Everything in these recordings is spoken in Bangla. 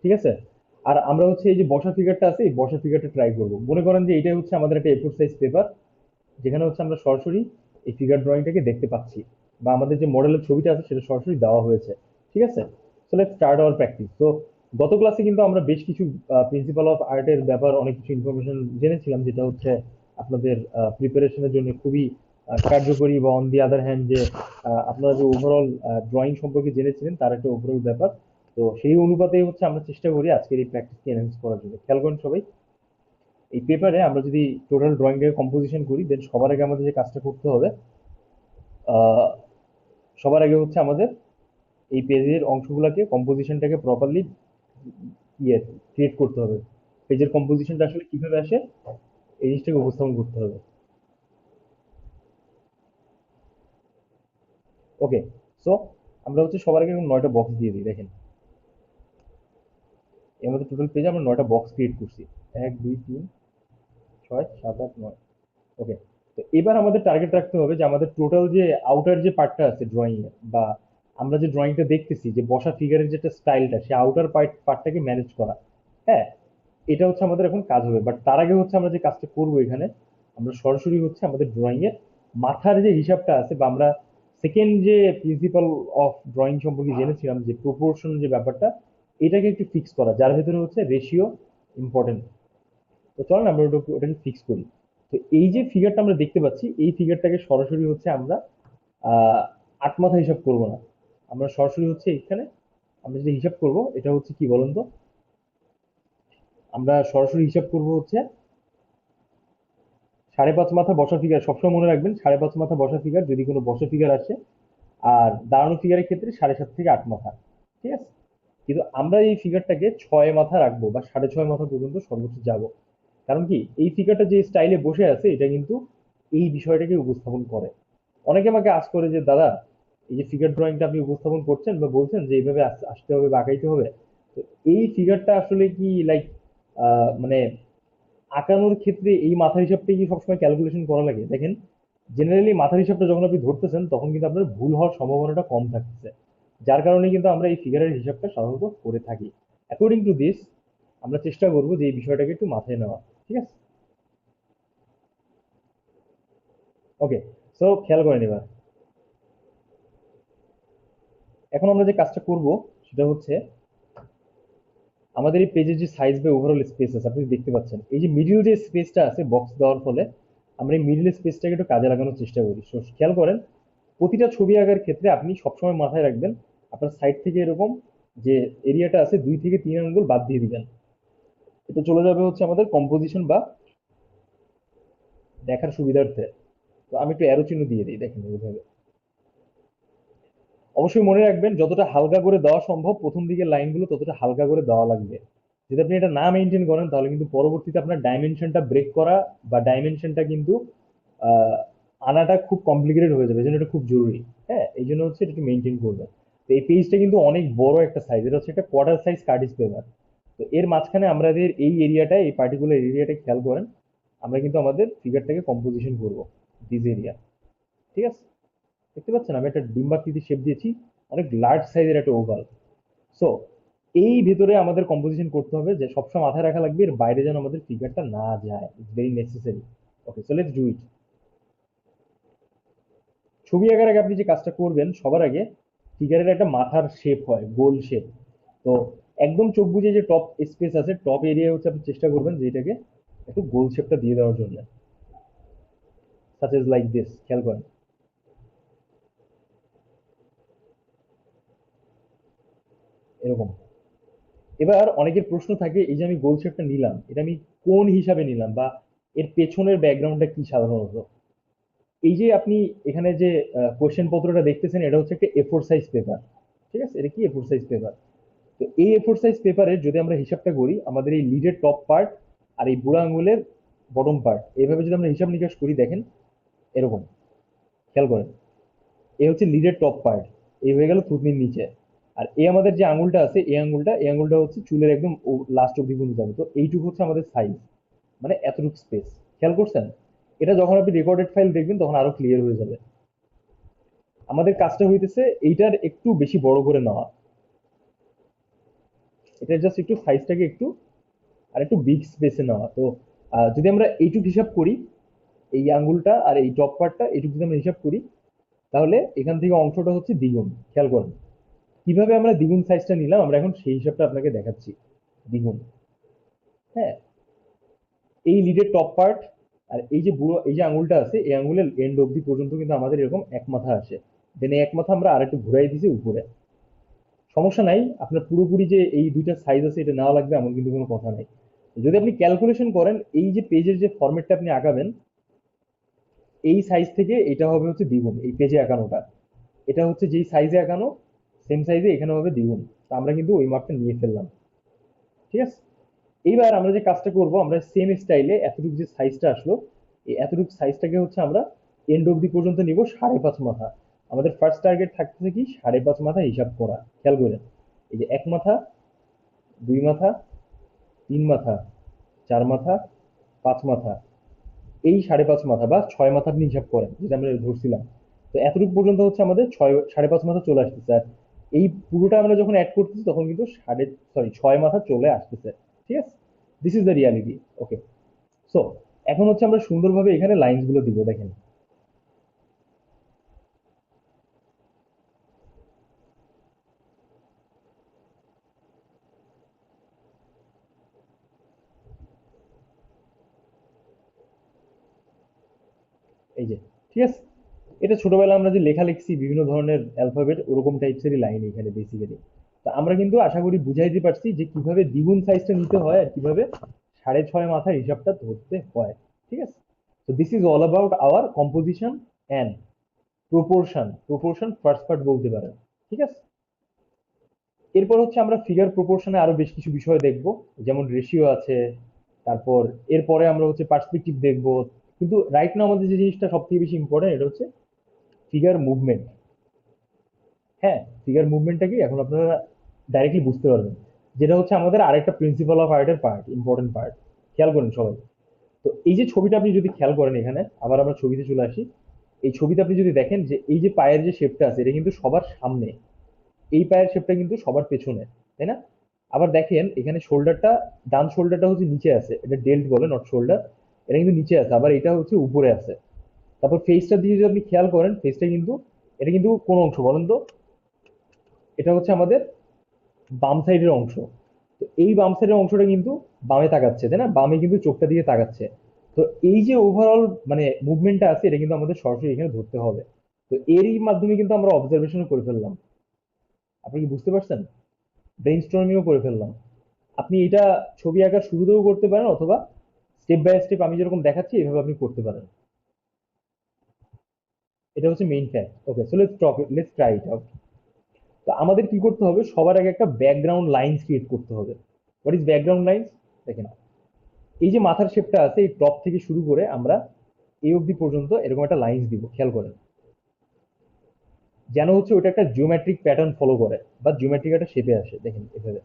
ঠিক আছে। আর আমরা হচ্ছে এই যে বসা ফিগারটা আছে, এই বসা ফিগারটা ট্রাই করব। মনে করেন যে এটাই হচ্ছে আমাদের একটা এ4 সাইজ পেপার, যেখানে হচ্ছে আমরা সরাসরি এই ফিগার ড্রয়িংটাকে দেখতে পাচ্ছি, বা আমাদের যে মডেলের ছবিটা আছে সেটা সরাসরি দেওয়া হয়েছে। ঠিক আছে। So let's start our practice. তো গত ক্লাসে কিন্তু আমরা বেশ কিছু প্রিন্সিপাল অফ আর্টের ব্যাপার অনেক কিছু ইনফরমেশন জেনেছিলাম, যেটা হচ্ছে আপনাদের প্রিপারেশনের জন্য খুবই কার্যকরী, বা অন দি আদার হ্যান্ড যে আপনারা যে ওভারঅল ড্রয়িং সম্পর্কে জেনেছিলেন তার একটা ওভারঅল ব্যাপার। তো সেই অনুপাতেই হচ্ছে আমরা চেষ্টা করি আজকের এই প্র্যাকটিসকে এনহ্যান্স করার জন্য। খেয়াল করেন সবাই, এই পেপারে আমরা যদি টোটাল ড্রয়িংটাকে কম্পোজিশন করি, দেন সবার আগে আমাদের যে কাজটা করতে হবে, আহ, সবার আগে হচ্ছে আমাদের এই পেজের অংশগুলোকে কম্পোজিশনটাকে প্রপারলি ইয়ে ক্রিয়েট করতে হবে। পেজের কম্পোজিশনটা আসলে কিভাবে আসে এই জিনিসটাকে উপস্থাপন করতে হবে। ওকে। সো আমরা হচ্ছে সবার আগে এরকম 9টা বক্স দিয়ে দিই। দেখেন, এর মধ্যে টোটাল পেজে আমরা 9টা বক্স ক্রিয়েট করছি। 1 2 3 6 7 8 9। ওকে। তো এবার আমাদের টার্গেট রাখতে হবে যে আমাদের টোটাল যে আউটার যে পার্টটা আছে ড্রয়িং এর, বা আমরা যে ড্রয়িংটা দেখতেছি, যে বসা ফিগারের যেটা স্টাইলটা, সেই আউটার পার্টটাকে ম্যানেজ করা। হ্যাঁ, এটা হচ্ছে আমাদের এখন কাজ হবে। বাট তার আগে হচ্ছে আমরা যে কাজটা করব এখানে, আমরা সরাসরি হচ্ছে আমাদের ড্রয়িং এর মাথার যে হিসাবটা আছে, বা আমরা সেকেন্ড যে প্রিন্সিপাল অফ ড্রয়িং সম্পর্কে জেনেছিলাম, যে প্রপোর্শন যে ব্যাপারটা, এটাকে একটু ফিক্স করা, যার ভেতরে হচ্ছে রেশিও ইম্পর্টেন্ট। তো চলেন আমরা ওটাকে ফিক্স করি। তো এই যে ফিগারটা আমরা দেখতে পাচ্ছি, এই ফিগারটাকে সরাসরি হচ্ছে আমরা আহ 8 মাথা হিসাব করব না। আমরা সরাসরি হচ্ছে এখানে আমরা যে হিসাব করব, এটা হচ্ছে কি বলুন তো, আমরা সরাসরি হিসাব করব হচ্ছে 5.5 মাথা বসা ফিগার। সবসময় মনে রাখবেন, 5.5 মাথা বসা ফিগার যদি কোনো বসা ফিগার আসে, আর দাঁড়ানো ফিগারের ক্ষেত্রে 7.5 থেকে 8 মাথা। ঠিক আছে। কিন্তু আমরা এই ফিগারটাকে 6 মাথা রাখবো, বা 6.5 মাথা পর্যন্ত সর্বোচ্চ যাব। কারণ কি, এই ফিগারটা যে স্টাইলে বসে আছে, এটা কিন্তু এই বিষয়টাকে উপস্থাপন করে। অনেকে আমাকে আজ করে যে দাদা, এই যে ফিগার ড্রয়িংটা আপনি উপস্থাপন করছেন বা বলছেন যে এইভাবে আসতে হবে বা আঁকাইতে হবে, তো এই ফিগারটা আসলে কি লাইক মানে আঁকানোর ক্ষেত্রে এই মাথার হিসাবটা কি সবসময় ক্যালকুলেশন করা লাগে? দেখেন, জেনারেলি মাথার হিসাবটা যখন আপনি ধরতেছেন তখন কিন্তু আপনার ভুল হওয়ার সম্ভাবনাটা কম থাকতেছে, যার কারণে কিন্তু আমরা এই ফিগারের হিসাবটা সাধারণত করে থাকি। অ্যাকর্ডিং টু দিস, আমরা চেষ্টা করবো যে এই বিষয়টাকে একটু মাথায় নেওয়া। ঠিক আছে। ওকে। সো খেয়াল করেন এবার, এখন আমরা যে কাজটা করব সেটা হচ্ছে আমাদের এই পেজের যে সাইজ বা ওভারঅল স্পেস আছে, আপনি দেখতে পাচ্ছেন এই যে মিডিল যে স্পেসটা আছে বক্স দেওয়ার ফলে, আমরা এই মিডিল স্পেসটাকে একটু কাজে লাগানোর চেষ্টা করি। So, খেয়াল করেন, প্রতিটা ছবি আঁকার ক্ষেত্রে আপনি সবসময় মাথায় রাখবেন, আপনার সাইড থেকে এরকম যে এরিয়াটা আছে 2 থেকে 3 আঙ্গুল বাদ দিয়ে দিবেন। এটা চলে যাবে হচ্ছে আমাদের কম্পোজিশন বা দেখার সুবিধার্থে। তো আমি একটু অ্যারো চিহ্ন দিয়ে দিই, দেখেন এইভাবে। অবশ্যই মনে রাখবেন, যতটা হালকা করে দেওয়া সম্ভব প্রথম দিকের লাইনগুলো ততটা হালকা করে দেওয়া লাগবে। যদি আপনি এটা না মেনটেন করেন তাহলে কিন্তু পরবর্তীতে আপনার ডাইমেনশনটা ব্রেক করা বা ডাইমেনশনটা কিন্তু আহ, আনাটা খুব কমপ্লিকেটেড হয়ে যাবে। এই জন্য এটা খুব জরুরি। হ্যাঁ, এই জন্য হচ্ছে এটা একটু মেনটেন করবেন। তো এই পেজটা কিন্তু অনেক বড় একটা সাইজ, এটা হচ্ছে একটা কোয়ার্টার সাইজ কার্টিজ পেপার। তো এর মাঝখানে আমাদের এই এরিয়াটা, এই পার্টিকুলার এরিয়াটা খেয়াল করেন, আমরা কিন্তু আমাদের ফিগারটাকে কম্পোজিশন করব, দিস এরিয়া। ঠিক আছে। দেখতে পাচ্ছেন আমি একটা ডিম্বাকৃতি শেপ দিয়েছি, অনেক লার্জ সাইজের একটা ওভাল। সো এই ভেতরে আমাদের কম্পোজিশন করতে হবে, যে সবসময় মাথায় রাখা লাগবে এর বাইরে যেন আমাদের ফিগারটা না যায়। It's very necessary. Okay, so let's do it. ছবি আঁকার আগে আপনি যে কাজটা করবেন, সবার আগে ফিগারের একটা মাথার শেপ হয় গোল শেপ। তো একদম চোখ বুজে যে টপ স্পেস আছে, টপ এরিয়া হচ্ছে আপনি চেষ্টা করবেন যে এটাকে একটু গোল শেপটা দিয়ে দেওয়ার জন্য, সাচ এজ লাইক দিস। খেয়াল করেন এরকম। এবার অনেকের প্রশ্ন থাকে, এই যে আমি গোল শেপটা নিলাম, এটা আমি কোন হিসাবে নিলাম, বা এর পেছনের ব্যাকগ্রাউন্ডটা কি সাধারণত। এই যে আপনি এখানে যে কোশ্চেন পত্রটা দেখতেছেন, এটা হচ্ছে একটা এ4 সাইজ পেপার। ঠিক আছে, এটা কি এ4 সাইজ পেপার। তো এই এ4 সাইজ পেপারে যদি আমরা হিসাবটা করি, আমাদের এই লিডের টপ পার্ট আর এই বুড়া আঙুলের বটম পার্ট, এইভাবে যদি আমরা হিসাব নিকাশ করি, দেখেন এরকম। খেয়াল করেন, এ হচ্ছে লিডের টপ পার্ট, এই হয়ে গেল থুতনির নিচে। আর এই আমাদের যে আঙুলটা আছে, এই আঙুলটা হচ্ছে চুলের একদম লাস্ট অব্দি পর্যন্ত যাবে। তো এইটুকু হচ্ছে আমাদের সাইজ, মানে এতটুকু স্পেস। খেয়াল করছেন? এটা যখন আপনি রেকর্ডেড ফাইল দেখবেন তখন আরো ক্লিয়ার হয়ে যাবে। আমাদের কাজটা হইতেছে এইটার একটু বেশি বড় করে নেওয়া। এটা জাস্ট একটু সাইজটাকে একটু আর একটু বিগ স্পেসে নেওয়া। তো যদি আমরা এইটুক হিসাব করি, এই আঙ্গুলটা আর এই টপ পার্টটা এইটুকু যদি আমরা হিসাব করি, তাহলে এখান থেকে অংশটা হচ্ছে দ্বিগুণ। খেয়াল করেন কিভাবে আমরা দ্বিগুণ সাইজটা নিলাম, আমরা এখন সেই হিসাবটা আপনাকে দেখাচ্ছি। দ্বিগুণ, হ্যাঁ, এই লিডের টপ পার্ট আর এই যে বুড়ো এই যে আঙুলটা আছে, এই আঙুলের এন্ড অব্দি পর্যন্ত কিন্তু আমাদের এরকম এক মাথা আসে। দেন এই এক মাথা আমরা আরেকটু ঘুরাই দিছি উপরে। সমস্যা নাই, আপনার পুরোপুরি যে এই দুইটা সাইজ আছে এটা নেওয়া লাগবে এমন কিন্তু কোনো কথা নাই। যদি আপনি ক্যালকুলেশন করেন, এই যে পেজের যে ফরম্যাটটা আপনি আঁকাবেন, এই সাইজ থেকে এটা হবে হচ্ছে দ্বিগুণ। এই পেজে আঁকানোটা, এটা হচ্ছে যেই সাইজে আঁকানো সেম সাইজে এখানে হবে দ্বিগুণ। তো আমরা কিন্তু ওই মাপটা নিয়ে ফেললাম। ঠিক আছে, এইবার আমরা যে কাজটা করব, আমরা সেম স্টাইলে এতটুকু যে সাইজটা আসলো, এই এতটুকু সাইজটাকে হচ্ছে আমরা এন্ড অব্দি পর্যন্ত নিব 5.5 মাথা। আমাদের ফার্স্ট টার্গেট থাকতেছে কি 5.5 মাথা হিসাব করা। খেয়াল করেন, এই যে এক মাথা, দুই মাথা, তিন মাথা, চার মাথা, পাঁচ মাথা, এই 5.5 মাথা বা 6 মাথা আপনি হিসাব করেন যেটা আমরা ধরছিলাম। তো এতটুকু পর্যন্ত হচ্ছে আমাদের 5.5 মাথা চলে আসতেছে। আর এই পুরোটা আমরা যখন অ্যাড করতেছি তখন কিন্তু 6 মাথা চলে আসতেছে। ঠিক আছে, this is the reality. Okay, so এখন হচ্ছে আমরা সুন্দরভাবে এখানে লাইনস গুলো দিব। দেখেন, এই যে, ঠিক আছে, এটা ছোটবেলায় আমরা যে লেখা লিখছি বিভিন্ন ধরনের অ্যালফাবেট, ওরকম টাইপসেরই লাইন এখানে বেসিক্যালি। তা আমরা কিন্তু আশা করি বুঝাইতে পারছি যে কিভাবে দ্বিগুণ সাইজটা নিতে হয় আর কিভাবে 6.5 মাথার হিসাবটা ধরতে হয়। ঠিক আছে, তো this is all about our composition and proportion first part বলতে পারেন। ঠিক আছে, এরপর হচ্ছে আমরা ফিগার প্রপোর্শনে আরো বেশ কিছু বিষয় দেখব, যেমন রেশিও আছে। তারপর এরপরে আমরা হচ্ছে পার্সপেক্টিভ দেখব। কিন্তু রাইট নাও আমাদের যে জিনিসটা সব থেকে বেশি ইম্পর্টেন্ট, এটা হচ্ছে ফিগার মুভমেন্ট। হ্যাঁ, ফিগার মুভমেন্টটা কি এখন আপনারা ডাইরেক্টলি বুঝতে পারবেন, যেটা হচ্ছে আমাদের আরেকটা প্রিন্সিপাল অফ আর্টের পার্ট, ইম্পর্টেন্ট পার্ট। খেয়াল করেন সবাই। তো এই যে ছবিটা আপনি যদি খেয়াল করেন, এখানে আবার আমরা ছবিতে চলে আসি। এই ছবিতে আপনি যদি দেখেন যে এই যে পায়ের যে শেপটা আছে এটা কিন্তু সবার সামনে, এই পায়ের শেপটা কিন্তু সবার পেছনে, তাই না? আবার দেখেন এখানে শোল্ডারটা, ডান শোল্ডারটা হচ্ছে নিচে আছে, এটা ডেল্ট বলে, নট শোল্ডার। এটা কিন্তু নিচে আছে, আবার এটা হচ্ছে উপরে আছে। তারপর ফেসটা দিয়ে যদি আপনি খেয়াল করেন, ফেসটা কিন্তু, এটা কিন্তু কোন অংশ বলেন তো? এটা হচ্ছে আমাদের বাম সাইডের অংশ। তো এই বাম সাইডের অংশটা কিন্তু বামে তাকাচ্ছে, তাই না? বামে কিন্তু চোখটা দিয়ে তাকাচ্ছে। তো এই যে ওভারঅল মানে মুভমেন্টটা আছে, এটা কিন্তু আমাদের সরাসরি এখানে ধরতে হবে। তো এরই মাধ্যমে কিন্তু আমরা অবজারভেশন করে ফেললাম। আপনি কি বুঝতে পারছেন? ব্রেন স্টর্মিংও করে ফেললাম। আপনি এটা ছবি আঁকার শুরুতেও করতে পারেন, অথবা স্টেপ বাই স্টেপ আমি যেরকম দেখাচ্ছি এভাবে আপনি করতে পারেন। এটা হচ্ছে main fact. Okay, so let's try it out. তো আমাদের কি করতে হবে, সবার আগে একটা ব্যাকগ্রাউন্ড লাইন্স ক্রিয়েট করতে হবে। What is background lines? দেখেন, এই যে মাথার শেপটা আছে, এই টপ থেকে শুরু করে আমরা এই অবধি পর্যন্ত এরকম একটা লাইন্স দিব। খেয়াল করেন, যেন হচ্ছে ওটা একটা জিওমেট্রিক প্যাটার্ন ফলো করে বা জিওমেট্রিক একটা শেপে আসে। দেখেন এভাবে।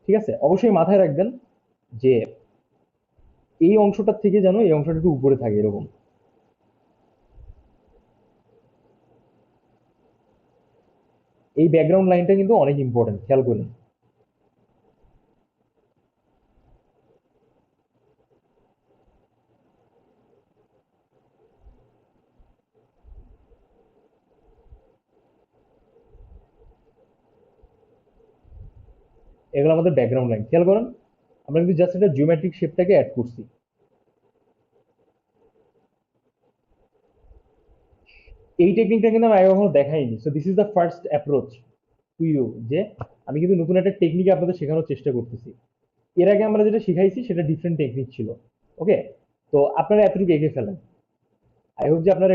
ঠিক আছে, অবশ্যই মাথায় রাখবেন যে এই অংশটার থেকে যেন এই অংশটা একটু উপরে থাকে এরকম। এই ব্যাকগ্রাউন্ড লাইনটা কিন্তু অনেক ইম্পর্টেন্ট, খেয়াল করুন। এগুলো আমাদের ব্যাকগ্রাউন্ড লাইন, খেয়াল করেন। আমরা কিন্তু জাস্ট একটা জিওমেট্রিক শেপটাকে অ্যাড করছি। এই টেকনিকটা কিন্তু আমি আগে কখনো দেখাইনি, so this is the first approach to you, যে আমি কিন্তু নতুন একটা টেকনিক আপনাদের শেখানোর চেষ্টা করতেছি। এর আগে আমরা যেটা শিখাইছি সেটা ডিফারেন্ট টেকনিক ছিল। ওকে, তো আপনারা এতটুকু এগিয়ে ফেলেন। আই হোপ যে আপনারা